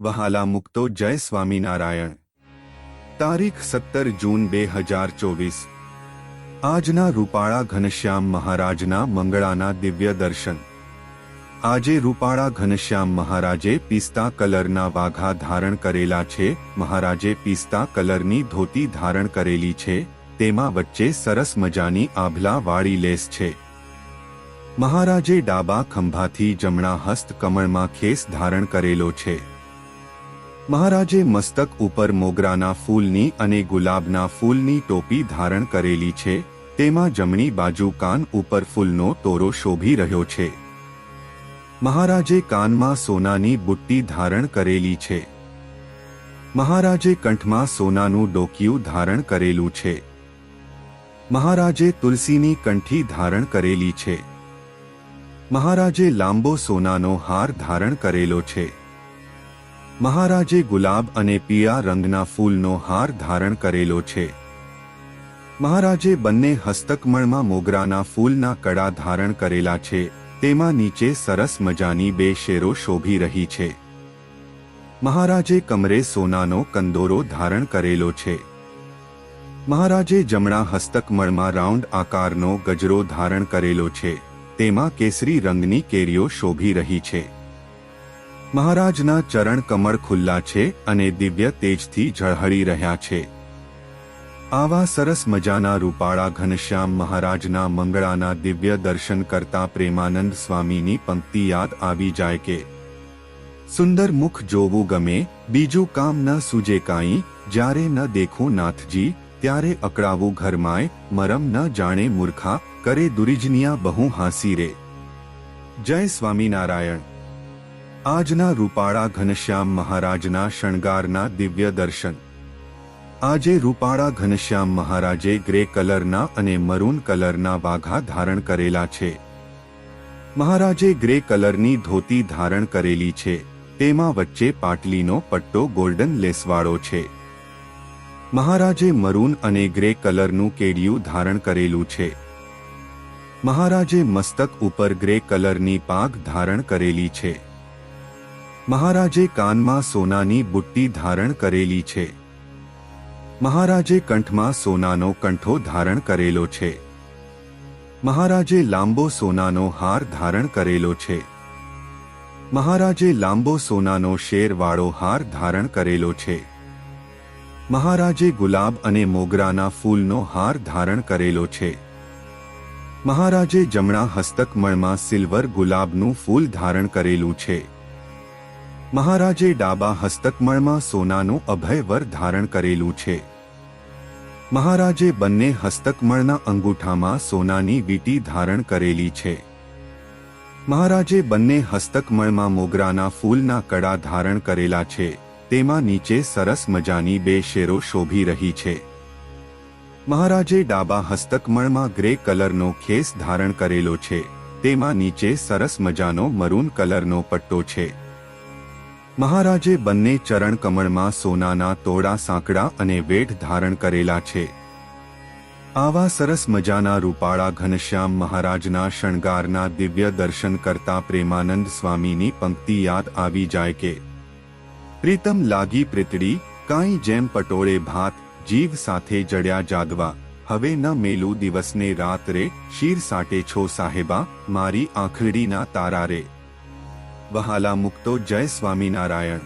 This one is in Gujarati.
વહાલા મુક્તો જય સ્વામિનારાયણ। તારીખ 17 જૂન 2024। આજના રૂપાળા ઘનશ્યામ મહારાજના મંગળાના દિવ્ય દર્શન। આજે રૂપાળા ઘનશ્યામ મહારાજે પિસ્તા કલરના વાઘા ધારણ કરેલા છે। મહારાજે પિસ્તા કલરની ધોતી ધારણ કરેલી છે, તેમાં વચ્ચે સરસ મજાની આભલા વાળી લેસ છે। મહારાજે ડાબા ખંભાથી જમણા હસ્ત કમળમાં ખેસ ધારણ કરેલો છે। મહારાજે મસ્તક ઉપર મોગરાના ફૂલની અને ગુલાબના ફૂલની ટોપી ધારણ કરેલી છે, તેમાં જમણી બાજુ કાન ઉપર ફૂલનો તોરો શોભી રહ્યો છે। મહારાજે કાનમાં સોનાની બુટ્ટી ધારણ કરેલી છે। મહારાજે કંઠમાં સોનાનું ડોકિયું ધારણ કરેલું છે। મહારાજે તુલસીની કંઠી ધારણ કરેલી છે। મહારાજે લાંબો સોનાનો હાર ધારણ કરેલો છે। મહારાજે ગુલાબ અને પીળા રંગના ફૂલનો હાર ધારણ કરેલો છે। મહારાજે બંને હસ્તકમળમાં મોગરાના ફૂલના કડા ધારણ કરેલા છે, તેમાં નીચે સરસ મજાની બે શેરો શોભી રહી છે। મહારાજે કમરે સોનાનો કંદોરો ધારણ કરેલો છે। મહારાજે જમણા હસ્તકમળમાં રાઉન્ડ આકારનો ગજરો ધારણ કરેલો છે, તેમાં કેસરી રંગની કેરીઓ શોભી રહી છે। મહારાજના ચરણ કમળ ખુલ્લા છે અને દિવ્ય તેજથી ઝળહળી રહ્યા છે। આવા સરસ મજાના રૂપાળા ઘનશ્યામ મહારાજના મંગળાના દિવ્ય દર્શન કરતા પ્રેમાનંદ સ્વામીની પંક્તિ યાદ આવી જાય કે સુંદર મુખ જોવું ગમે, બીજું કામ ન સૂજે કાંઈ, જ્યારે ન દેખું નાથજી ત્યારે અકળાવું ઘરમાય, મરમ ન જાણે મૂર્ખા, કરે દુરીજનિયા બહુ હાંસી રે। જય સ્વામિનારાયણ। આજના રૂપાળા ઘનશ્યામ મહારાજના શણગારના દિવ્ય દર્શન। આજે રૂપાળા ઘનશ્યામ મહારાજે ગ્રે કલરના અને મરૂન કલરના વાઘા ધારણ કરેલા છે। મહારાજે ગ્રે કલરની ધોતી ધારણ કરેલી છે, તેમાં વચ્ચે પાટલીનો પટ્ટો ગોલ્ડન લેસવાળો છે। મહારાજે મરૂન અને ગ્રે કલરનું કેડિયું ધારણ કરેલું છે। મહારાજે મસ્તક ઉપર ગ્રે કલરની પાઘ ધારણ કરેલી છે। મહારાજે કાનમાં સોનાની બુટ્ટી ધારણ કરેલી છે। મહારાજે કંઠમાં સોનાનો કંઠો ધારણ કરેલો છે। મહારાજે લાંબો સોનાનો હાર ધારણ કરેલો છે। મહારાજે લાંબો સોનાનો શેરવાળો હાર ધારણ કરેલો છે। મહારાજે ગુલાબ અને મોગરાના ફૂલનો હાર ધારણ કરેલો છે। મહારાજે જમણા હસ્તકમળમાં સિલ્વર ગુલાબનું ફૂલ ધારણ કરેલું છે। મહારાજે ડાબા હસ્તકમળમાં સોનાનું અભયવર ધારણ કરેલું છે। મહારાજે બંને હસ્તકમળના અંગૂઠામાં સોનાની વીંટી ધારણ કરેલી છે। મહારાજે બંને હસ્તકમળમાં મોગરાના ફૂલના કડા ધારણ કરેલા છે, તેમાં નીચે સરસ મજાની બે શેરો શોભી રહી છે। મહારાજે ડાબા હસ્તકમળમાં ગ્રે કલરનો ખેસ ધારણ કરેલો છે, તેમાં નીચે સરસ મજાનો મરૂન કલરનો પટ્ટો છે। મહારાજે બંને ચરણ કમળમાં સોનાના તોડા સાંકડા અને વેઢ ધારણ કરેલા છે। આવા સરસ મજાના રૂપાળા ઘનશ્યામ મહારાજના શણગારના દિવ્ય દર્શન કરતા પ્રેમાનંદ સ્વામીની પંક્તિ યાદ આવી જાય કે પ્રીતમ લાગી પ્રીતડી, કાંઈ જેમ પટોળે ભાત, જીવ સાથે જડ્યા જાદવા, હવે ન મેલું દિવસને રાત રે, શીર સાટે છો સાહેબા, મારી આંખડીના તારા રે। વહાલા મુક્તો જય સ્વામિનારાયણ।